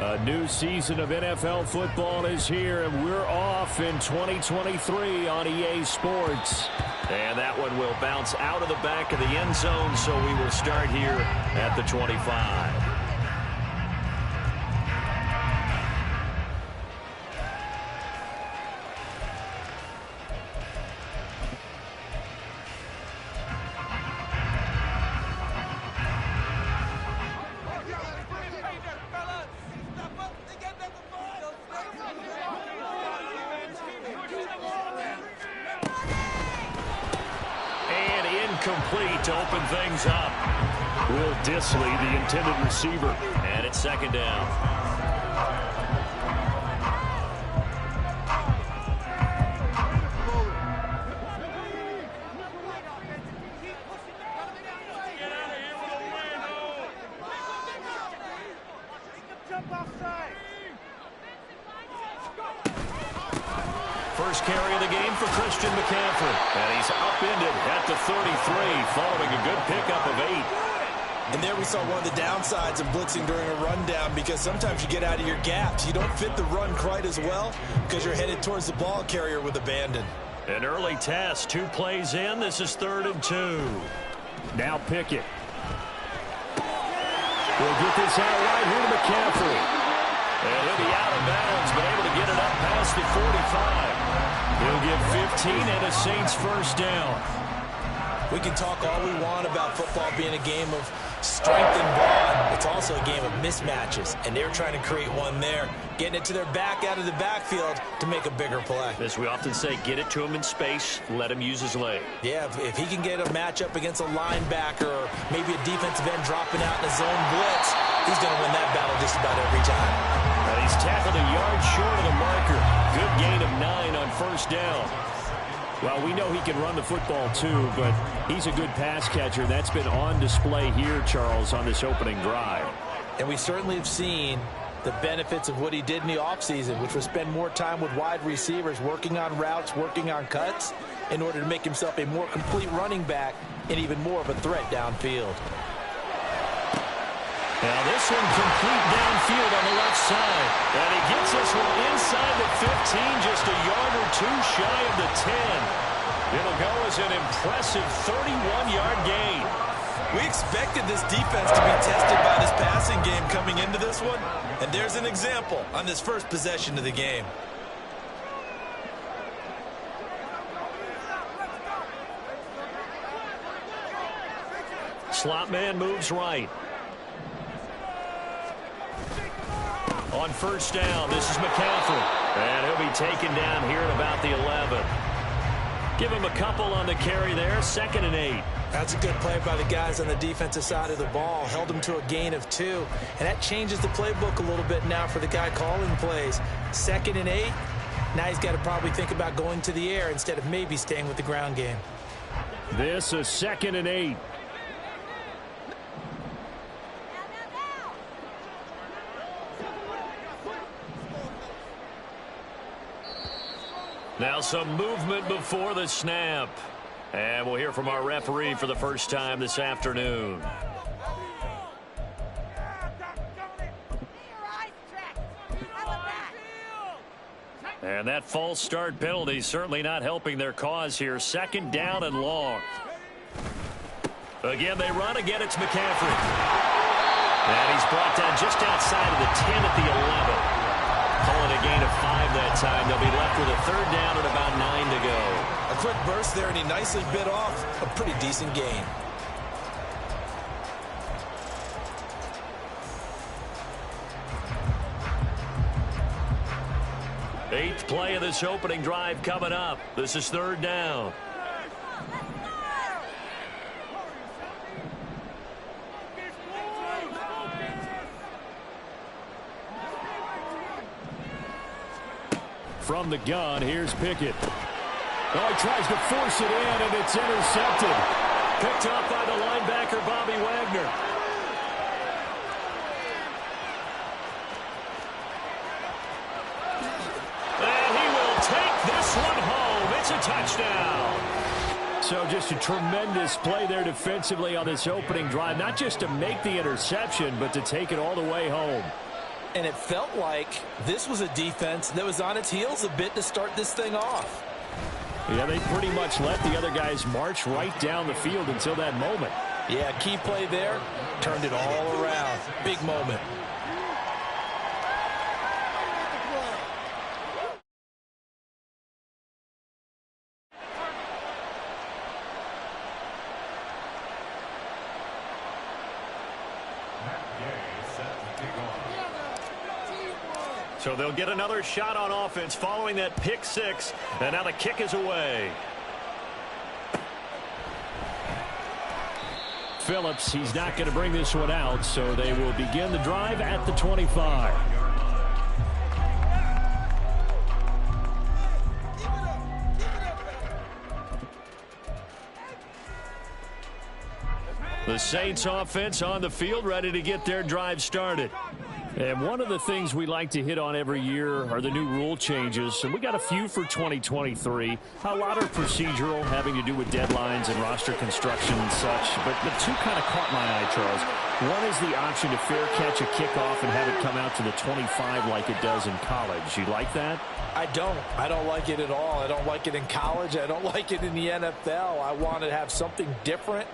A new season of NFL football is here, and we're off in 2023 on EA Sports. And that one will bounce out of the back of the end zone, so we will start here at the 25. Complete to open things up. Will Disley, the intended receiver. And it's second down. First carry of the game for Christian McCaffrey. And he's upended at the 33, following a good pickup of 8. And there we saw one of the downsides of blitzing during a rundown, because sometimes you get out of your gaps. You don't fit the run quite as well because you're headed towards the ball carrier with abandon. An early test, 2 plays in. This is 3rd and 2. Now Pickett. We'll get this out right here to McCaffrey. And he'll be out of bounds, but able to get it up past the 45. He'll get 15 and a Saints first down. We can talk all we want about football being a game of strength and bond. It's also a game of mismatches, and they're trying to create one there, getting it to their back out of the backfield to make a bigger play. As we often say, get it to him in space, let him use his leg. Yeah, if he can get a matchup against a linebacker or maybe a defensive end dropping out in a zone blitz, he's going to win that battle just about every time. He's tackled a yard short of the marker. Good gain of 9 on first down. Well, we know he can run the football too, but he's a good pass catcher. That's been on display here, Charles, on this opening drive. And we certainly have seen the benefits of what he did in the offseason, which was spend more time with wide receivers, working on routes, working on cuts, in order to make himself a more complete running back and even more of a threat downfield. Now this one complete downfield on the left side. And he gets this one inside the 15, just a yard or 2 shy of the 10. It'll go as an impressive 31-yard gain. We expected this defense to be tested by this passing game coming into this one. And there's an example on this first possession of the game. Slot man moves right. On first down, this is McCaffrey. And he'll be taken down here at about the 11. Give him a couple on the carry there, 2nd and 8. That's a good play by the guys on the defensive side of the ball. Held him to a gain of 2. And that changes the playbook a little bit now for the guy calling plays. 2nd and 8. Now he's got to probably think about going to the air instead of maybe staying with the ground game. This is 2nd and 8. Now some movement before the snap. And we'll hear from our referee for the first time this afternoon. And that false start penalty certainly not helping their cause here. 2nd down and long. Again, they run. Again, it's McCaffrey. And he's brought down just outside of the 10 at the 11. Calling a gain of 5 that time. They'll be left with a 3rd down and about 9 to go. A quick burst there, and he nicely bit off a pretty decent gain. Eighth play of this opening drive coming up. This is 3rd down. From the gun, here's Pickett. Oh, he tries to force it in, and it's intercepted. Picked up by the linebacker, Bobby Wagner. And he will take this one home. It's a touchdown. So just a tremendous play there defensively on this opening drive. Not just to make the interception, but to take it all the way home. And it felt like this was a defense that was on its heels a bit to start this thing off. Yeah, they pretty much let the other guys march right down the field until that moment. Yeah, key play there, turned it all around. Big moment. So they'll get another shot on offense following that pick six, and now the kick is away. Phillips, he's not going to bring this one out, so they will begin the drive at the 25. The Saints offense on the field, ready to get their drive started. And one of the things we like to hit on every year are the new rule changes. And we got a few for 2023. A lot are procedural, having to do with deadlines and roster construction and such. But the two kind of caught my eye, Charles. One is the option to fair catch a kickoff and have it come out to the 25 like it does in college. You like that? I don't like it at all. I don't like it in college. I don't like it in the NFL. I want to have something different.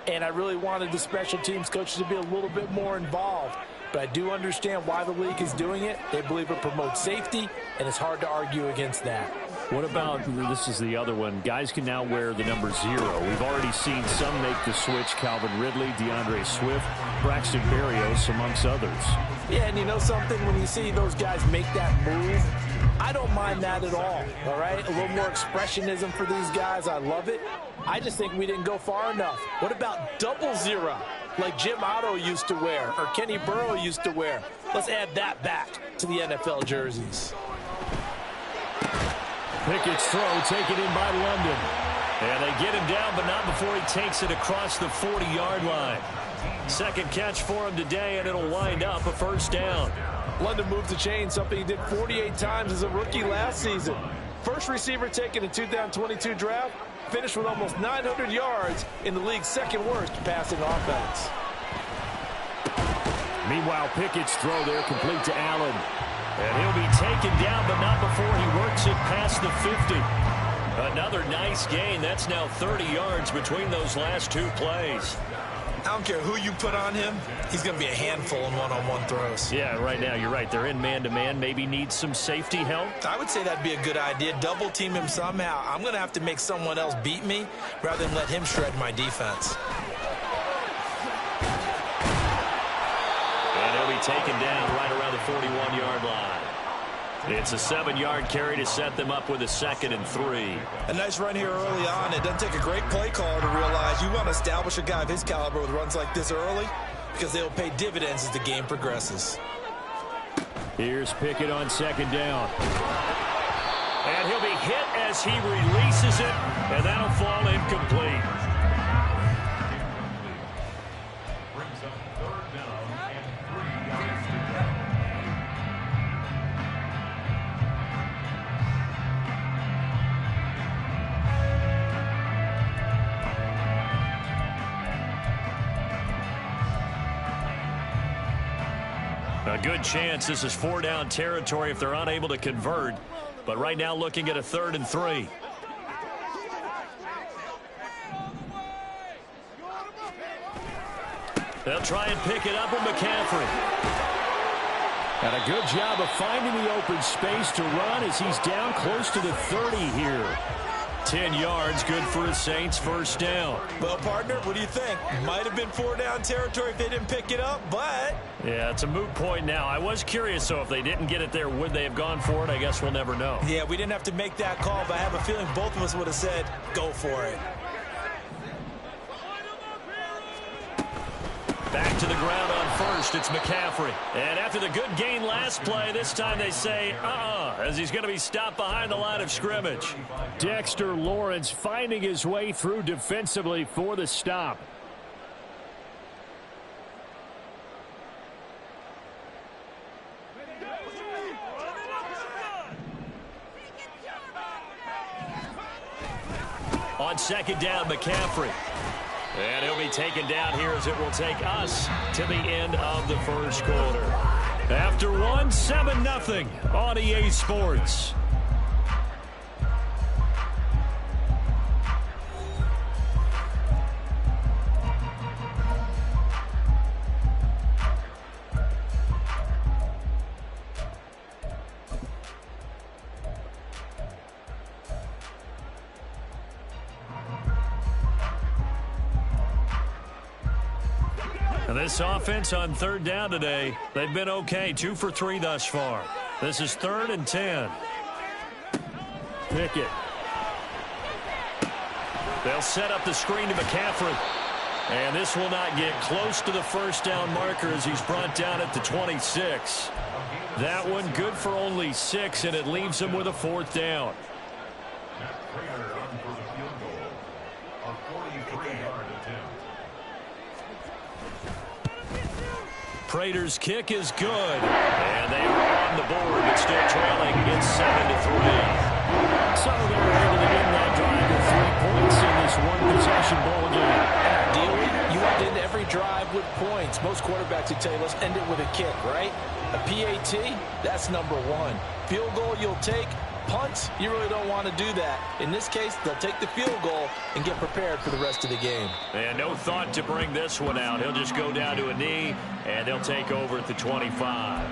And I really wanted the special teams coaches to be a little bit more involved. But I do understand why the league is doing it. They believe it promotes safety, and it's hard to argue against that. What about, this is the other one, guys can now wear the number 0. We've already seen some make the switch. Calvin Ridley, DeAndre Swift, Braxton Berrios, amongst others. Yeah, and you know something? When you see those guys make that move, I don't mind that at all right? A little more expressionism for these guys. I love it. I just think we didn't go far enough. What about double 0, like Jim Otto used to wear or Kenny Burrow used to wear? Let's add that back to the NFL jerseys. Pickett's throw taken in by London. And they get him down, but not before he takes it across the 40-yard line. Second catch for him today, and it'll wind up a first down. London moved the chain, something he did 48 times as a rookie last season. First receiver taken in 2022 draft, finished with almost 900 yards in the league's second worst passing offense. Meanwhile, Pickett's throw there complete to Allen. And he'll be taken down, but not before he works it past the 50. Another nice gain. That's now 30 yards between those last two plays. I don't care who you put on him. He's going to be a handful in one-on-one throws. Yeah, right now you're right. They're in man-to-man. Maybe need some safety help. I would say that'd be a good idea. Double team him somehow. I'm going to have to make someone else beat me rather than let him shred my defense. And he'll be taken down right around the 41-yard line. It's a 7-yard carry to set them up with a 2nd and 3. A nice run here early on. It doesn't take a great play caller to realize you want to establish a guy of his caliber with runs like this early because they'll pay dividends as the game progresses. Here's Pickett on 2nd down. And he'll be hit as he releases it, and that'll fall incomplete. A good chance this is 4-down territory if they're unable to convert. But right now looking at a 3rd and 3. They'll try and pick it up with McCaffrey. And a good job of finding the open space to run as he's down close to the 30 here. 10 yards, good for a Saints first down. Well, partner, what do you think? Might have been 4-down territory if they didn't pick it up, but... Yeah, it's a moot point now. I was curious, so if they didn't get it there, would they have gone for it? I guess we'll never know. Yeah, we didn't have to make that call, but I have a feeling both of us would have said, go for it. Back to the ground on first. It's McCaffrey. And after the good gain last play, this time they say, as he's going to be stopped behind the line of scrimmage. Dexter Lawrence finding his way through defensively for the stop. On 2nd down, McCaffrey. And he'll be taken down here as it will take us to the end of the first quarter. After one, 7-0 on EA Sports. This offense on third down today, they've been okay. 2 for 3 thus far. This is 3rd and 10. Pickett. They'll set up the screen to McCaffrey. And this will not get close to the first down marker as he's brought down at the 26. That one good for only 6, and it leaves him with a 4th down. Prater's kick is good, and they are on the board, but still trailing. It's 7-3. So they're able to end that drive with 3 points in this one-possession ball game. Ideally, you want to end every drive with points. Most quarterbacks would tell you, let's end it with a kick, right? A PAT, that's number 1. Field goal you'll take. Punts, you really don't want to do that. In this case, they'll take the field goal and get prepared for the rest of the game. And no thought to bring this one out. He'll just go down to a knee, and they'll take over at the 25.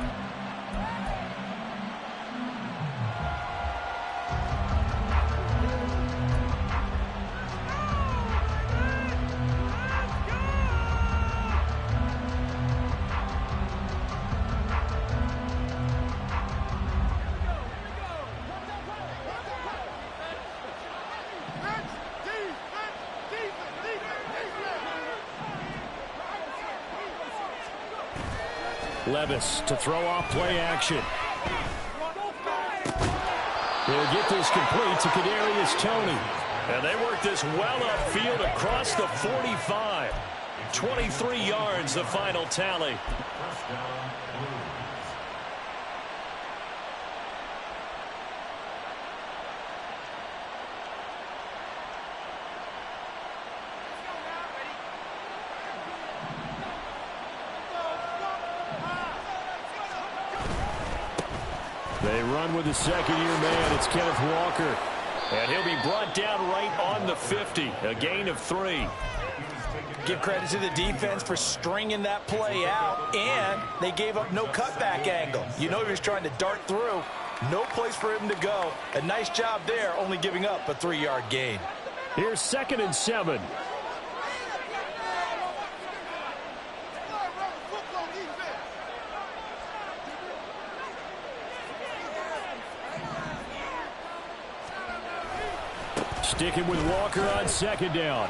Levis to throw off play action. He'll get this complete to Kadarius Toney. And they work this well upfield across the 45. 23 yards, the final tally. They run with the second-year man. It's Kenneth Walker. And he'll be brought down right on the 50. A gain of 3. Give credit to the defense for stringing that play out. And they gave up no cutback angle. You know he was trying to dart through. No place for him to go. A nice job there, only giving up a 3-yard gain. Here's 2nd and 7. Sticking with Walker on 2nd down.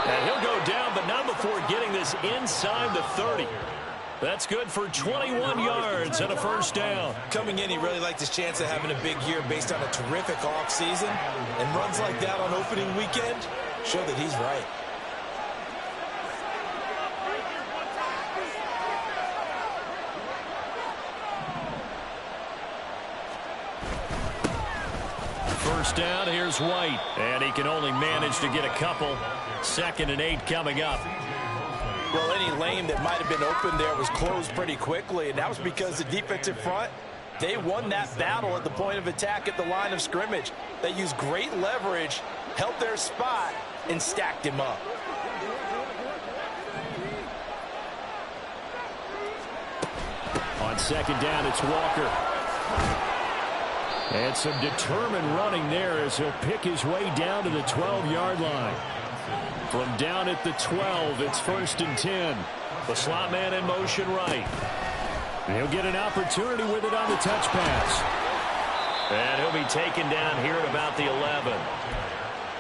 And he'll go down, but not before getting this inside the 30. That's good for 21 yards and a 1st down. Coming in, he really liked his chance of having a big year based on a terrific offseason. And runs like that on opening weekend show that he's right. First down, here's White. And he can only manage to get a couple. 2nd and 8 coming up. Well, any lane that might have been open there was closed pretty quickly, and that was because the defensive front, they won that battle at the point of attack at the line of scrimmage. They used great leverage, held their spot, and stacked him up. On 2nd down, it's Walker. And some determined running there as he'll pick his way down to the 12-yard line. From down at the 12, it's 1st and 10. The slot man in motion right. And he'll get an opportunity with it on the touch pass. And he'll be taken down here at about the 11.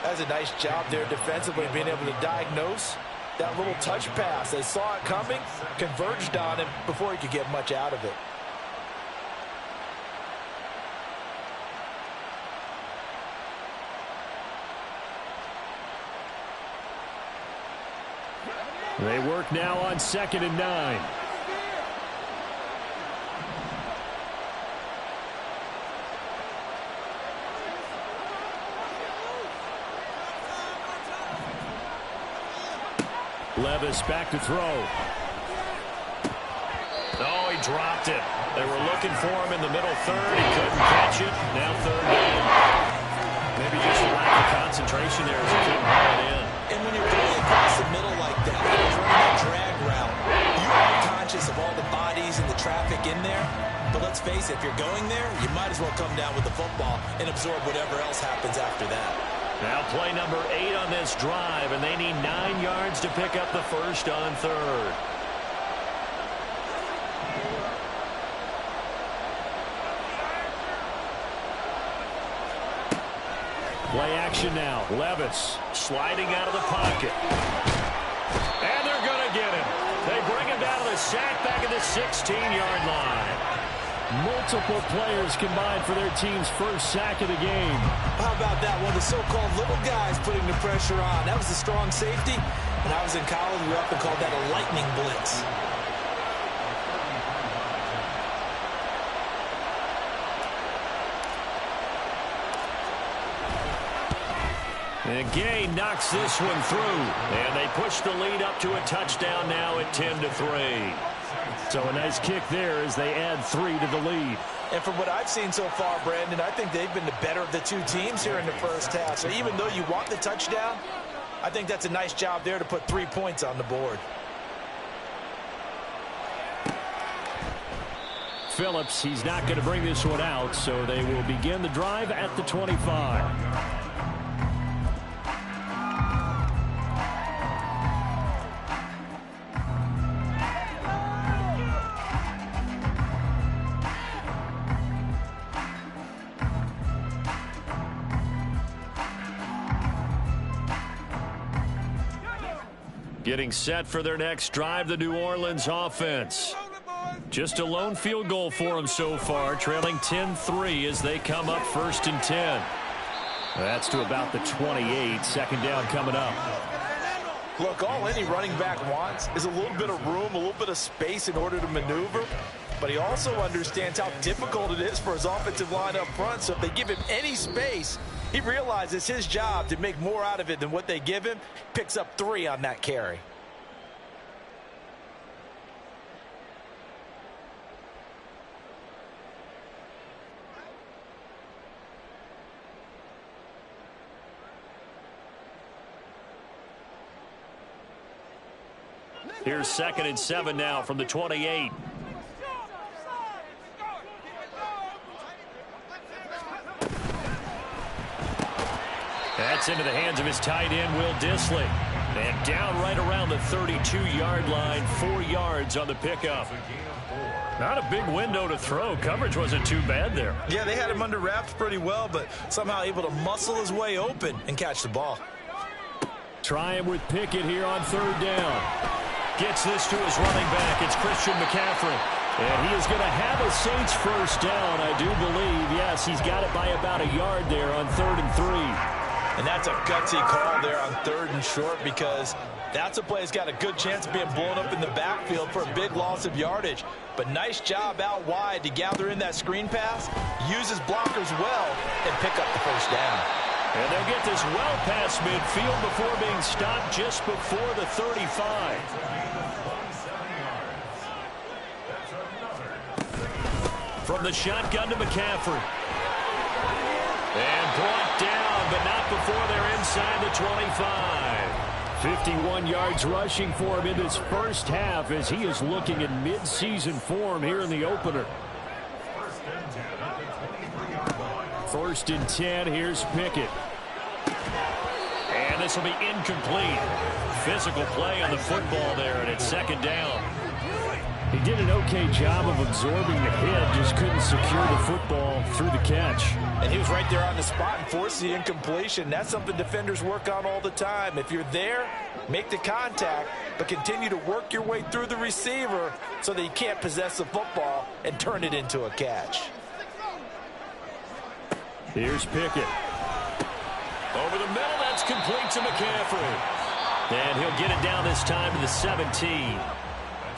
That's a nice job there defensively, being able to diagnose that little touch pass. They saw it coming, converged on him before he could get much out of it. They work now on 2nd and 9. Levis back to throw. Oh, he dropped it. They were looking for him in the middle third. He couldn't catch it. Now third down. Maybe just a lack of concentration there as he couldn't haul it in. And when you're going across the middle like that, you're running that drag route, you are conscious of all the bodies and the traffic in there. But let's face it, if you're going there, you might as well come down with the football and absorb whatever else happens after that. Now play number 8 on this drive, and they need 9 yards to pick up the first on third. Play action now. Levis sliding out of the pocket. And they're going to get him. They bring him down to the sack back at the 16-yard line. Multiple players combined for their team's first sack of the game. How about that? One of the so-called little guys putting the pressure on. That was a strong safety. When I was in college, we often called that a lightning blitz. And Gay knocks this one through. And they push the lead up to a touchdown now at 10-3. So a nice kick there as they add 3 to the lead. And from what I've seen so far, Brandon, I think they've been the better of the two teams here in the first half. So even though you want the touchdown, I think that's a nice job there to put 3 points on the board. Phillips, he's not going to bring this one out, so they will begin the drive at the 25. Getting set for their next drive, the New Orleans offense. Just a lone field goal for them so far, trailing 10-3 as they come up 1st and 10. That's to about the 28. Second down coming up. Look, all any running back wants is a little bit of room, a little bit of space in order to maneuver. But he also understands how difficult it is for his offensive line up front. So if they give him any space, he realizes his job to make more out of it than what they give him. Picks up 3 on that carry. Here's 2nd and 7 now from the 28. That's into the hands of his tight end, Will Dissly. And down right around the 32-yard line, 4 yards on the pickup. Not a big window to throw. Coverage wasn't too bad there. Yeah, they had him under wraps pretty well, but somehow able to muscle his way open and catch the ball. Try him with Pickett here on 3rd down. Gets this to his running back. It's Christian McCaffrey. And he is going to have a Saints first down, I do believe. Yes, he's got it by about a yard there on 3rd and 3. And that's a gutsy call there on 3rd and short, because that's a play that's got a good chance of being blown up in the backfield for a big loss of yardage. But nice job out wide to gather in that screen pass, use his blockers well, and pick up the first down. And they'll get this well past midfield before being stopped just before the 35. From the shotgun to McCaffrey. And brought down, but not before they're inside the 25. 51 yards rushing for him in this first half as he is looking in mid-season form here in the opener. 1st and 10, here's Pickett. And this will be incomplete. Physical play on the football there, and it's 2nd down. He did an okay job of absorbing the hit, just couldn't secure the football through the catch. And he was right there on the spot and forced the incompletion. That's something defenders work on all the time. If you're there, make the contact, but continue to work your way through the receiver so that you can't possess the football and turn it into a catch. Here's Pickett. Over the middle, that's complete to McCaffrey. And he'll get it down this time to the 17.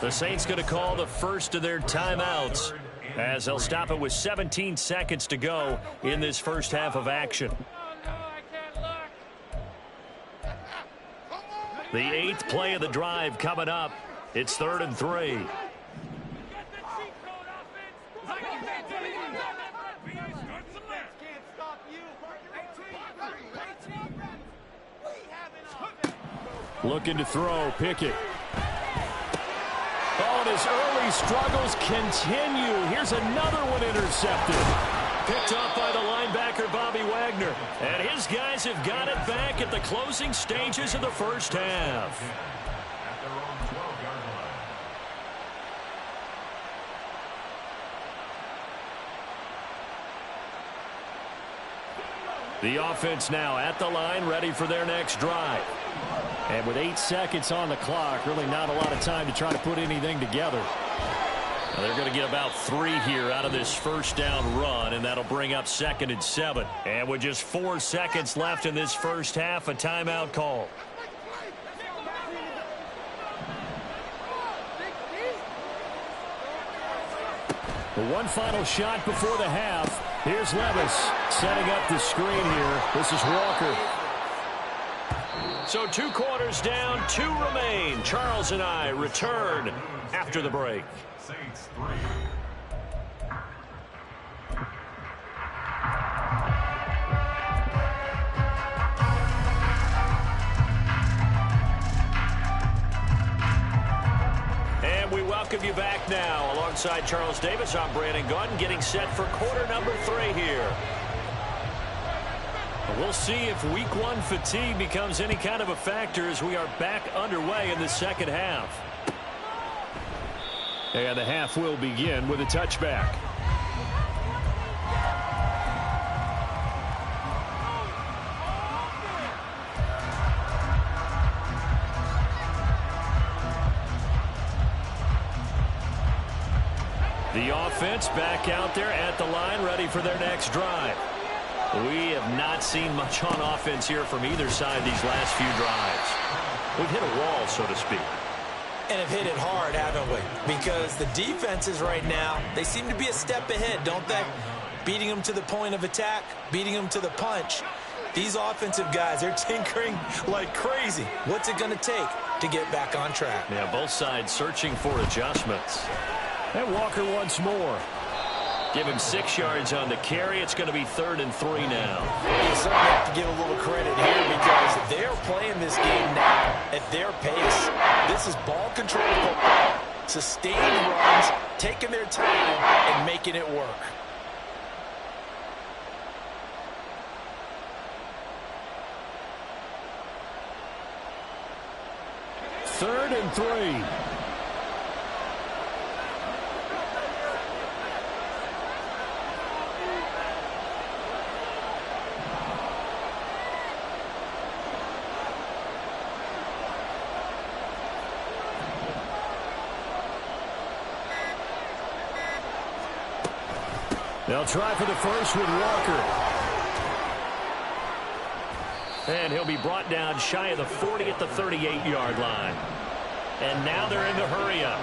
The Saints going to call the first of their timeouts as they'll stop it with 17 seconds to go in this first half of action. The 8th play of the drive coming up. It's 3rd and 3. Looking to throw. Pickett. Oh, and his early struggles continue. Here's another one intercepted. Picked up by the linebacker, Bobby Wagner. And his guys have got it back at the closing stages of the first half. The offense now at the line, ready for their next drive. And with 8 seconds on the clock, really not a lot of time to try to put anything together. Now they're going to get about 3 here out of this first down run, and that'll bring up 2nd and 7. And with just 4 seconds left in this first half, a timeout call. One final shot before the half. Here's Levis setting up the screen here. This is Walker. So 2 quarters down, 2 remain. Charles and I return after the break. Saints 3. And we welcome you back now. Alongside Charles Davis, I'm Brandon Gaudin, getting set for quarter number 3 here. We'll see if week 1 fatigue becomes any kind of a factor as we are back underway in the second half. And the half will begin with a touchback. The offense back out there at the line, ready for their next drive. We have not seen much on offense here from either side these last few drives. We've hit a wall, so to speak. And have hit it hard, haven't we? Because the defenses right now, they seem to be a step ahead, don't they? Beating them to the point of attack, beating them to the punch. These offensive guys, they're tinkering like crazy. What's it going to take to get back on track? Yeah, both sides searching for adjustments. And Walker once more. Give him 6 yards on the carry. It's going to be 3rd and 3 now. You certainly have to give a little credit here because they're playing this game now at their pace. This is ball control football, sustained runs, taking their time and making it work. Third and 3. They'll try for the first with Walker. And he'll be brought down shy of the 40 at the 38-yard line. And now they're in the hurry up.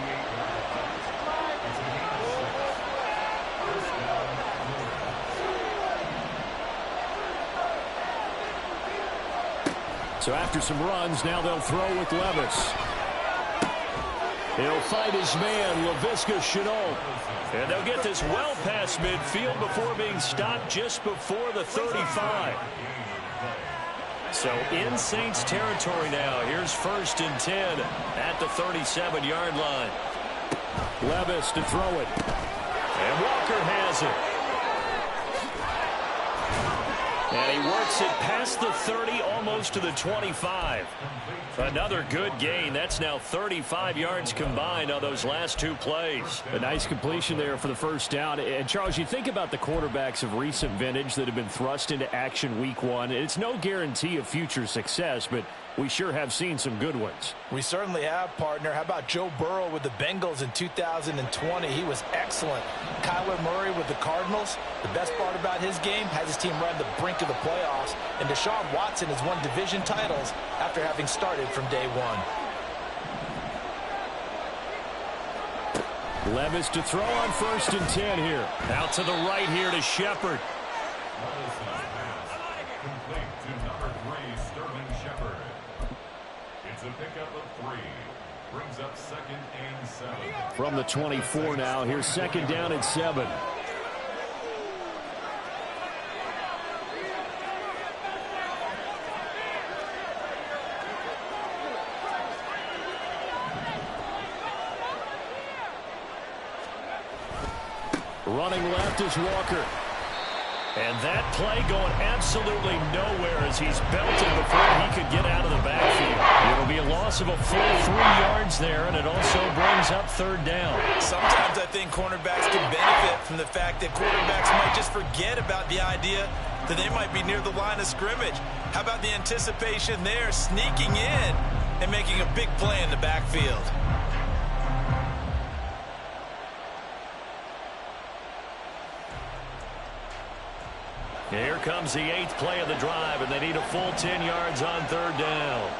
So after some runs, now they'll throw with Levis. He'll fight his man, Laviska Shenault. And they'll get this well past midfield before being stopped just before the 35. So in Saints territory now. Here's 1st and 10 at the 37-yard line. Levis to throw it. And Walker has it. And he works it past the 30, almost to the 25. Another good gain. That's now 35 yards combined on those last 2 plays. A nice completion there for the first down. And, Charles, you think about the quarterbacks of recent vintage that have been thrust into action week 1. It's no guarantee of future success, but we sure have seen some good ones. We certainly have, partner. How about Joe Burrow with the Bengals in 2020? He was excellent. Kyler Murray with the Cardinals. The best part about his game has his team right on the brink of the playoffs. And Deshaun Watson has won division titles after having started from day 1. Levis to throw on 1st and 10 here. Out to the right here to Shepard. It's a pickup of 3. Brings up 2nd and 7. From the 24 now, here's 2nd down and 7. Running left is Walker. And that play going absolutely nowhere as he's belted before he could get out of the backfield. It'll be a loss of a full 3 yards there, and it also brings up third down. Sometimes I think cornerbacks can benefit from the fact that quarterbacks might just forget about the idea that they might be near the line of scrimmage. How about the anticipation there, sneaking in and making a big play in the backfield? Here comes the 8th play of the drive, and they need a full 10 yards on third down.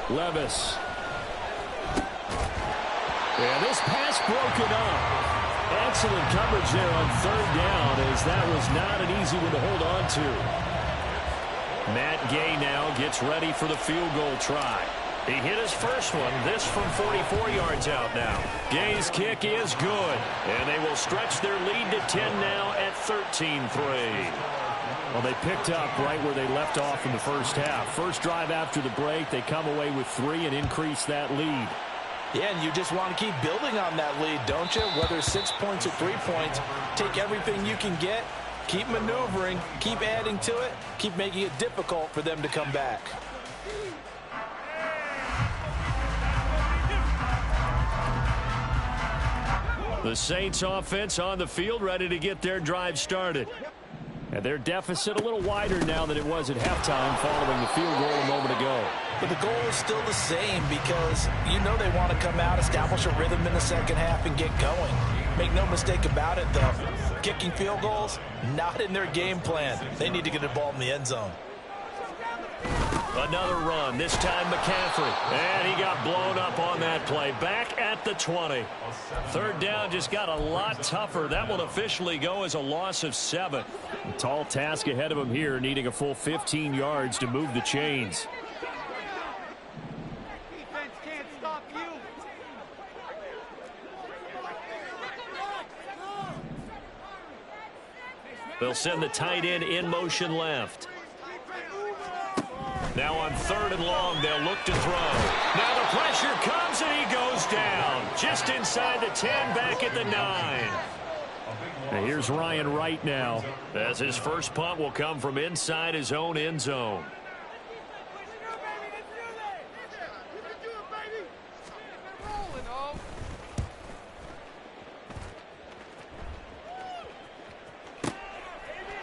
Levis. And this pass broken up. Excellent coverage there on third down, as that was not an easy one to hold on to. Matt Gay now gets ready for the field goal try. He hit his first one, this from 44 yards out now. Gay's kick is good, and they will stretch their lead to 10 now at 13-3. Well, they picked up right where they left off in the first half. First drive after the break, they come away with 3 and increase that lead. Yeah, and you just want to keep building on that lead, don't you? Whether 6 points or 3 points, take everything you can get. Keep maneuvering, keep adding to it, keep making it difficult for them to come back. The Saints offense on the field, ready to get their drive started. And their deficit a little wider now than it was at halftime following the field goal a moment ago. But the goal is still the same because you know they want to come out, establish a rhythm in the second half, and get going. Make no mistake about it, though. Kicking field goals, not in their game plan. They need to get the ball in the end zone. Another run, this time McCaffrey. And he got blown up on that play. Back at the 20. Third down just got a lot tougher. That will officially go as a loss of 7. A tall task ahead of him here, needing a full 15 yards to move the chains. Defense can't stop you. They'll send the tight end in motion left. Now on third and long, they'll look to throw. Now the pressure comes, and he goes down. Just inside the 10, back at the 9. And here's Ryan Wright now, as his first punt will come from inside his own end zone.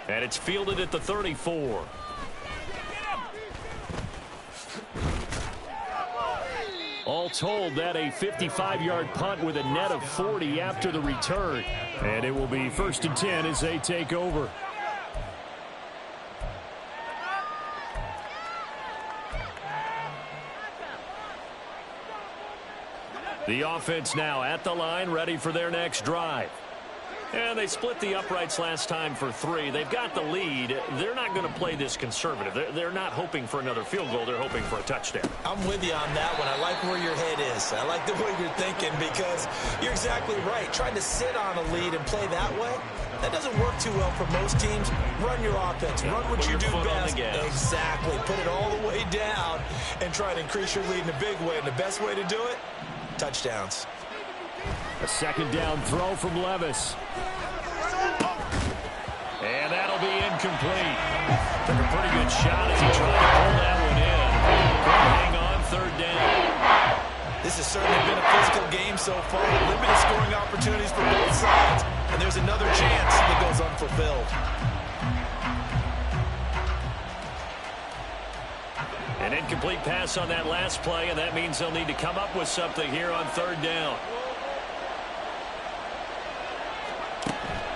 And it's fielded at the 34. All told, that a 55-yard punt with a net of 40 after the return. And it will be 1st and 10 as they take over. The offense now at the line, ready for their next drive. And they split the uprights last time for 3. They've got the lead. They're not going to play this conservative. They're not hoping for another field goal. They're hoping for a touchdown. I'm with you on that one. I like where your head is. I like the way you're thinking because you're exactly right. Trying to sit on a lead and play that way, that doesn't work too well for most teams. Run your offense. Run what you do best. Exactly. Put it all the way down and try to increase your lead in a big way. And the best way to do it, touchdowns. A second down throw from Levis. And that'll be incomplete. Took a pretty good shot as he tried to pull that one in. Couldn't hang on third down. This has certainly been a physical game so far. Limited scoring opportunities for both sides. And there's another chance that goes unfulfilled. An incomplete pass on that last play, and that means they'll need to come up with something here on third down.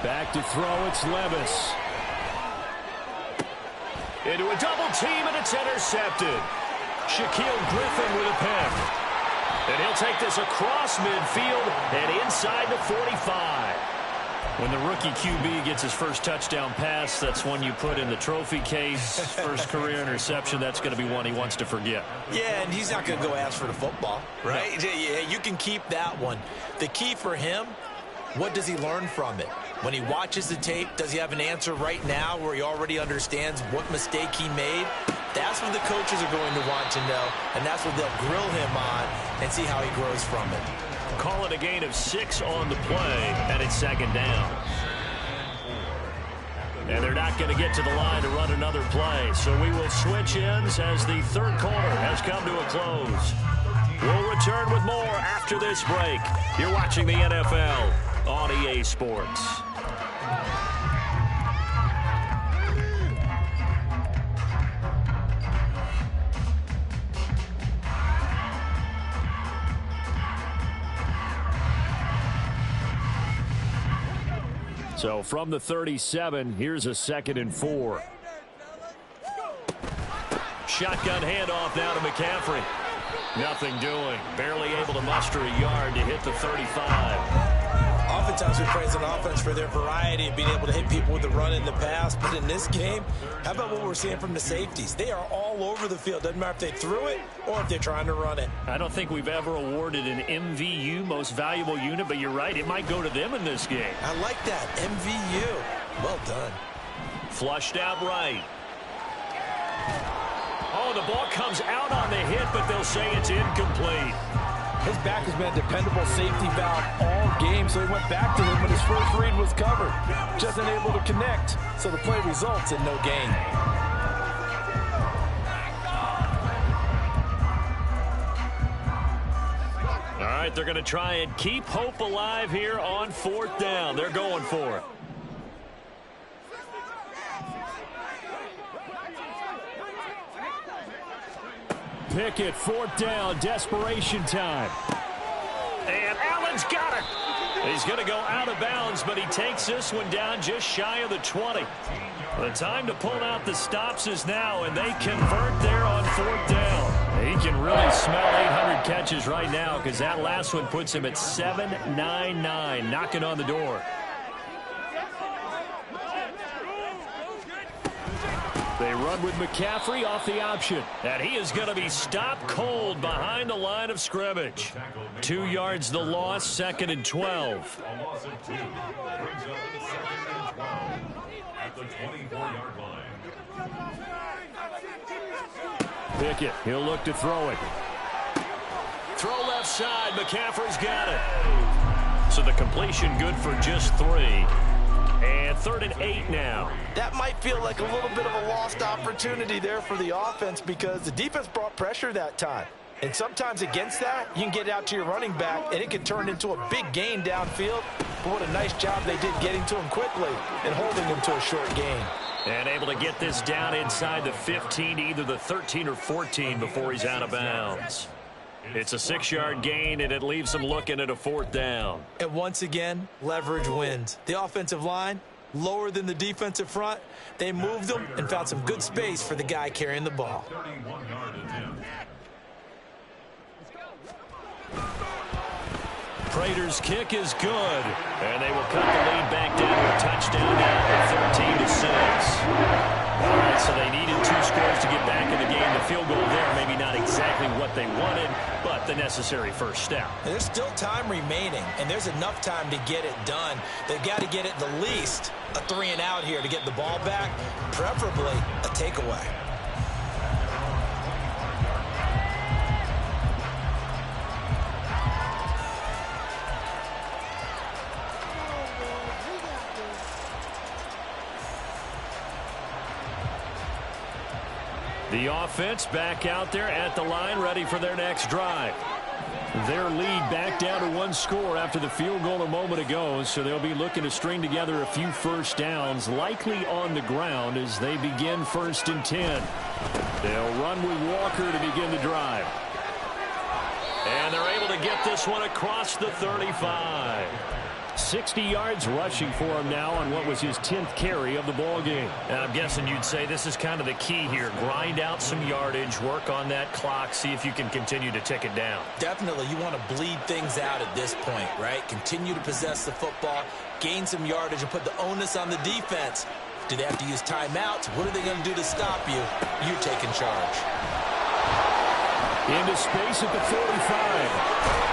Back to throw, it's Levis. Into a double team, and it's intercepted. Shaquille Griffin with a pick. And he'll take this across midfield and inside the 45. When the rookie QB gets his first touchdown pass, that's one you put in the trophy case. First career interception, that's going to be one he wants to forget. Yeah, and he's not going to go ask for the football, right? Yeah, you can keep that one. The key for him What does he learn from it? When he watches the tape, does he have an answer right now where he already understands what mistake he made? That's what the coaches are going to want to know, and that's what they'll grill him on and see how he grows from it. Call it a gain of 6 on the play, and it's second down. And they're not going to get to the line to run another play, so we will switch ends as the third quarter has come to a close. We'll return with more after this break. You're watching the NFL on EA Sports. So from the 37, here's a 2nd and 4. Shotgun handoff now to McCaffrey. Nothing doing. Barely able to muster a yard to hit the 35. Oftentimes we praise an offense for their variety of being able to hit people with the run and the pass. But in this game, how about what we're seeing from the safeties? They are all over the field. Doesn't matter if they threw it or if they're trying to run it. I don't think we've ever awarded an MVU, most valuable unit, but you're right. It might go to them in this game. I like that. MVU. Well done. Flushed out right. Oh, the ball comes out on the hit, but they'll say it's incomplete. His back has been a dependable safety valve all game, so he went back to him when his first read was covered. Just unable to connect, so the play results in no gain. All right, they're going to try and keep hope alive here on 4th down. They're going for it. Pickett, 4th down, desperation time. And Allen's got it. He's going to go out of bounds, but he takes this one down just shy of the 20. The time to pull out the stops is now, and they convert there on 4th down. He can really smell 800 catches right now because that last one puts him at 799, knocking on the door. They run with McCaffrey off the option. And he is going to be stopped cold behind the line of scrimmage. 2 yards the loss, 2nd and 12. A loss of 2 brings up 2nd and 12 at the 24-yard line. Pickett, he'll look to throw it. Throw left side, McCaffrey's got it. So the completion good for just 3. And 3rd and 8 now. That might feel like a little bit of a lost opportunity there for the offense because the defense brought pressure that time. And sometimes against that, you can get out to your running back, and it can turn into a big gain downfield. But what a nice job they did getting to him quickly and holding him to a short gain. And able to get this down inside the 15, either the 13 or 14 before he's out of bounds. It's a 6-yard gain, and it leaves him looking at a 4th down. And once again, leverage wins. The offensive line, lower than the defensive front. They moved them and found some good space for the guy carrying the ball. 31-yard attempt. Prater's kick is good, and they will cut the lead back down to a touchdown now at 13-6. All right, so they needed 2 scores to get back in the game. The field goal there, maybe not exactly what they wanted, but the necessary first step. And there's still time remaining, and there's enough time to get it done. They've got to get it the least a 3 and out here to get the ball back, preferably a takeaway. The offense back out there at the line, ready for their next drive. Their lead back down to 1 score after the field goal a moment ago, so they'll be looking to string together a few first downs, likely on the ground as they begin 1st and 10. They'll run with Walker to begin the drive. And they're able to get this one across the 35. 60 yards rushing for him now on what was his 10th carry of the ball game. And I'm guessing you'd say this is kind of the key here. Grind out some yardage, work on that clock, see if you can continue to tick it down. Definitely, you want to bleed things out at this point, right? Continue to possess the football, gain some yardage, and put the onus on the defense. Do they have to use timeouts? What are they going to do to stop you? You taking charge. Into space at the 45.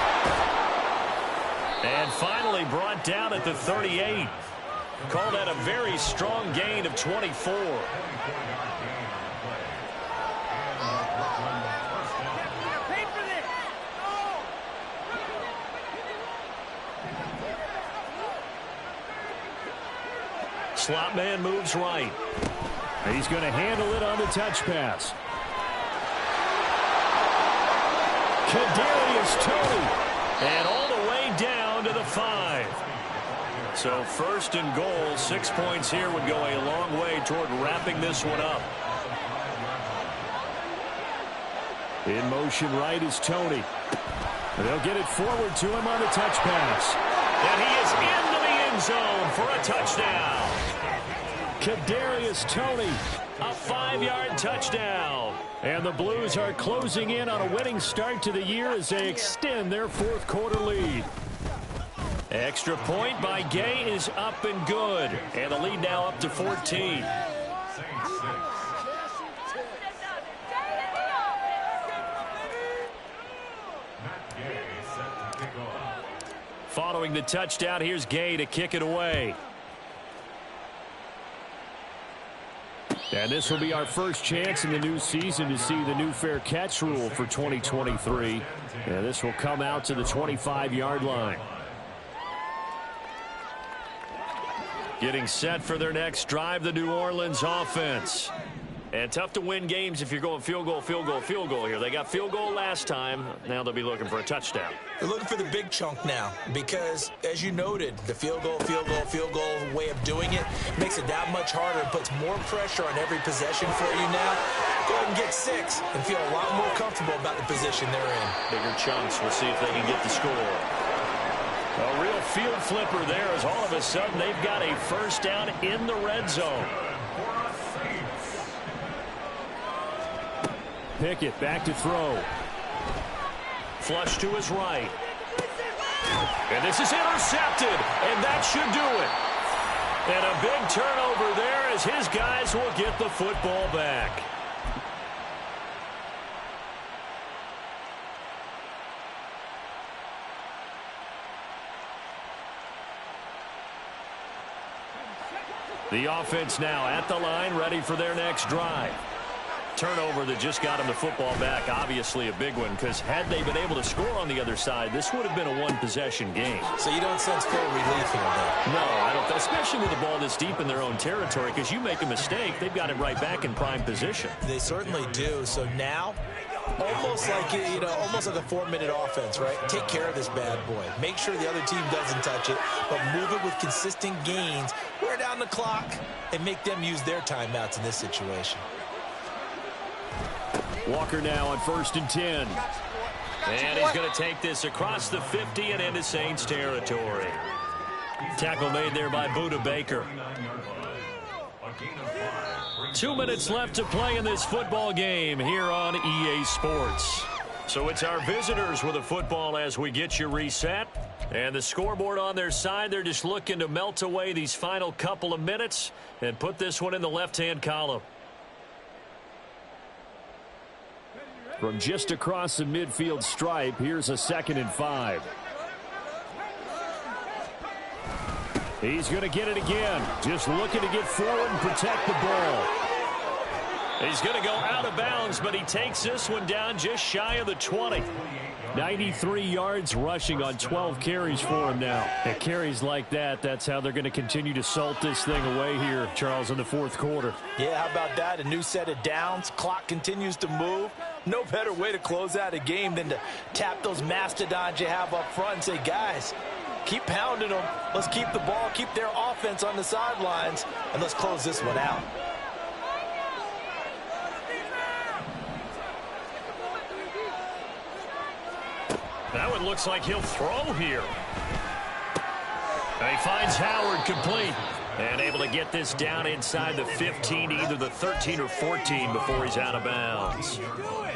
And finally brought down at the 38. Call that a very strong gain of 24. Slot man moves right. He's going to handle it on the touch pass. Kadarius Toney. And all the way down to the 5. So first and goal, 6 points here would go a long way toward wrapping this one up. In motion right is Toney. They'll get it forward to him on the touch pass. And he is into the end zone for a touchdown. Kadarius Toney. A 5-yard touchdown. And the Blues are closing in on a winning start to the year as they extend their fourth quarter lead. Extra point by Gay is up and good. And the lead now up to 14. Following the touchdown, here's Gay to kick it away. And this will be our first chance in the new season to see the new fair catch rule for 2023. And this will come out to the 25-yard line. Getting set for their next drive, the New Orleans offense. And tough to win games if you're going field goal, field goal, field goal here. They got field goal last time. Now they'll be looking for a touchdown. They're looking for the big chunk now because, as you noted, the field goal way of doing it makes it that much harder. It puts more pressure on every possession for you now. Go ahead and get 6 and feel a lot more comfortable about the position they're in. Bigger chunks. We'll see if they can get the score. A real field flipper there as all of a sudden they've got a first down in the red zone. Pickett back to throw. Flush to his right. And this is intercepted, and that should do it. And a big turnover there as his guys will get the football back. The offense now at the line, ready for their next drive. Turnover that just got him the football back, obviously a big one, because had they been able to score on the other side, this would have been a one-possession game. So you don't sense full relief here, though? No, I don't, especially with the ball this deep in their own territory, because you make a mistake, they've got it right back in prime position. They certainly do. So now, almost like almost like a 4-minute offense, right? Take care of this bad boy. Make sure the other team doesn't touch it, but move it with consistent gains. Wear down the clock and make them use their timeouts in this situation. Walker now on 1st and 10. And he's going to take this across the 50 and into Saints territory. Tackle made there by Buda Baker. 2 minutes left to play in this football game here on EA Sports. So it's our visitors with the football as we get you reset. And the scoreboard on their side, they're just looking to melt away these final couple of minutes and put this one in the left-hand column. From just across the midfield stripe, here's a 2nd and 5. He's going to get it again. Just looking to get forward and protect the ball. He's going to go out of bounds, but he takes this one down just shy of the 20. 93 yards rushing on 12 carries for him now. At carries like that, that's how they're going to continue to salt this thing away here, Charles, in the fourth quarter. Yeah, how about that? A new set of downs. Clock continues to move. No better way to close out a game than to tap those mastodons you have up front and say, guys, keep pounding them. Let's keep the ball, keep their offense on the sidelines, and let's close this one out. That one looks like he'll throw here. And he finds Howard complete. And able to get this down inside the 15, either the 13 or 14 before he's out of bounds.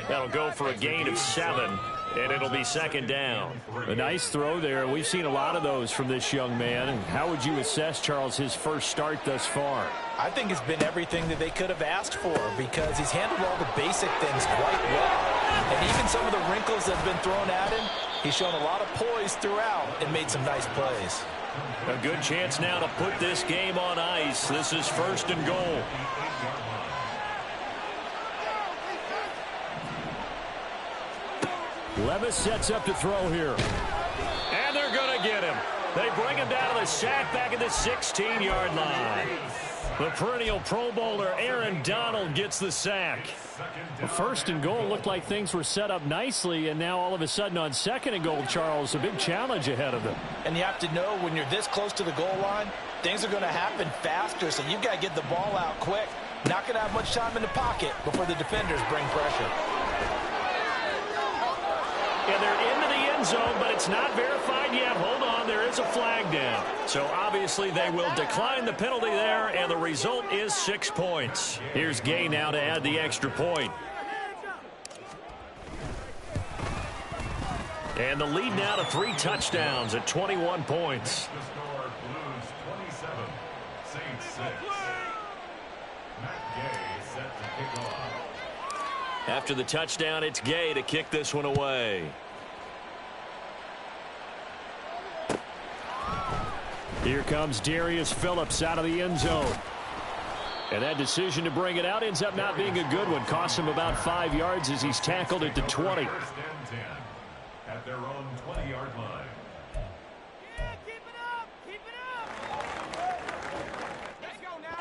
That'll go for a gain of 7, and it'll be 2nd down. A nice throw there. We've seen a lot of those from this young man. And how would you assess, Charles, his first start thus far? I think it's been everything that they could have asked for because he's handled all the basic things quite well. And even some of the wrinkles that have been thrown at him, He's shown a lot of poise throughout and made some nice plays. A good chance now to put this game on ice. This is 1st and goal. Levis sets up to throw here. And they're going to get him. They bring him down to the sack back at the 16-yard line. The perennial Pro Bowler Aaron Donald gets the sack. The 1st and goal looked like things were set up nicely, and now all of a sudden on 2nd and goal, Charles, a big challenge ahead of them. And you have to know when you're this close to the goal line, things are going to happen faster, so you've got to get the ball out quick. Not going to have much time in the pocket before the defenders bring pressure. And they're into the end zone, but it's not verified yet. Hold on, there is a flag down. So obviously they will decline the penalty there, and the result is 6 points. Here's Gay now to add the extra point. And the lead now to 3 touchdowns at 21 points. The score, Blues 27, Saints 6. Matt Gay set to kick off. After the touchdown, it's Gay to kick this one away. Here comes Darius Phillips out of the end zone. And that decision to bring it out ends up not being a good one. Costs him about 5 yards as he's tackled at the 20. 1st and 10 at their own 20-yard line. Yeah, keep it up! Keep it up! Let's go now!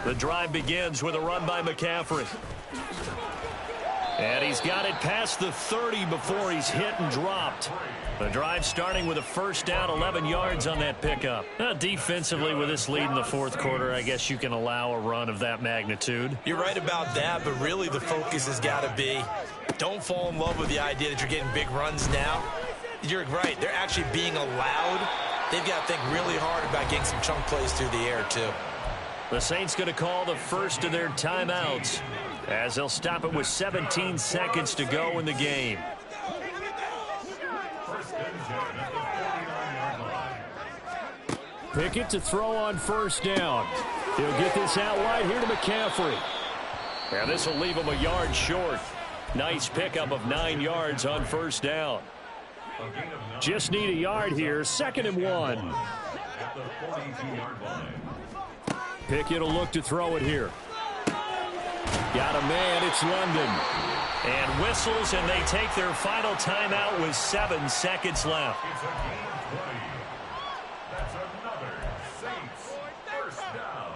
The drive begins with a run by McCaffrey. And he's got it past the 30 before he's hit and dropped. The drive starting with a 1st down, 11 yards on that pickup. Defensively, with this lead in the 4th quarter, I guess you can allow a run of that magnitude. You're right about that, but really the focus has got to be don't fall in love with the idea that you're getting big runs now. You're right. They're actually being allowed. They've got to think really hard about getting some chunk plays through the air, too. The Saints going to call the first of their timeouts as they'll stop it with 17 seconds to go in the game. 1st and 10 at the 49-yard line. Pickett to throw on 1st down. He'll get this out wide here to McCaffrey. And this will leave him a yard short. Nice pickup of 9 yards on 1st down. A gain of 9 Just need a yard here. 2nd and 1. at the 42-yard line. Pickett will look to throw it here. Got a man. It's London. And whistles, and they take their final timeout with 7 seconds left. It's a gain of 20. That's another Saints 1st down.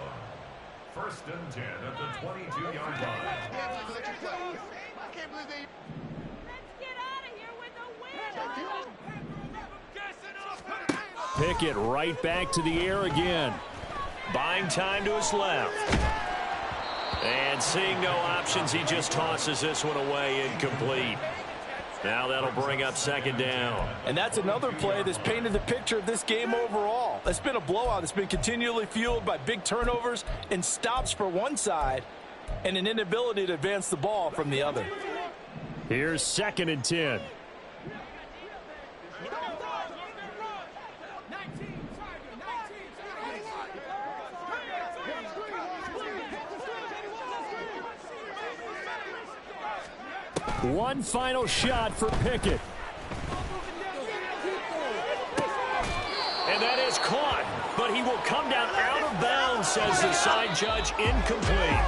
1st and 10 at the 22-yard line. Let's get out of here with a win! Pickett right back to the air again. Buying time to his left. And seeing no options, he just tosses this one away incomplete. Now that'll bring up 2nd down. And that's another play that's painted the picture of this game overall. It's been a blowout. It's been continually fueled by big turnovers and stops for one side and an inability to advance the ball from the other. Here's 2nd and 10. One final shot for Pickett. And that is caught, but he will come down out of bounds, says the side judge, incomplete.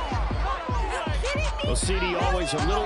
Well, CD always a little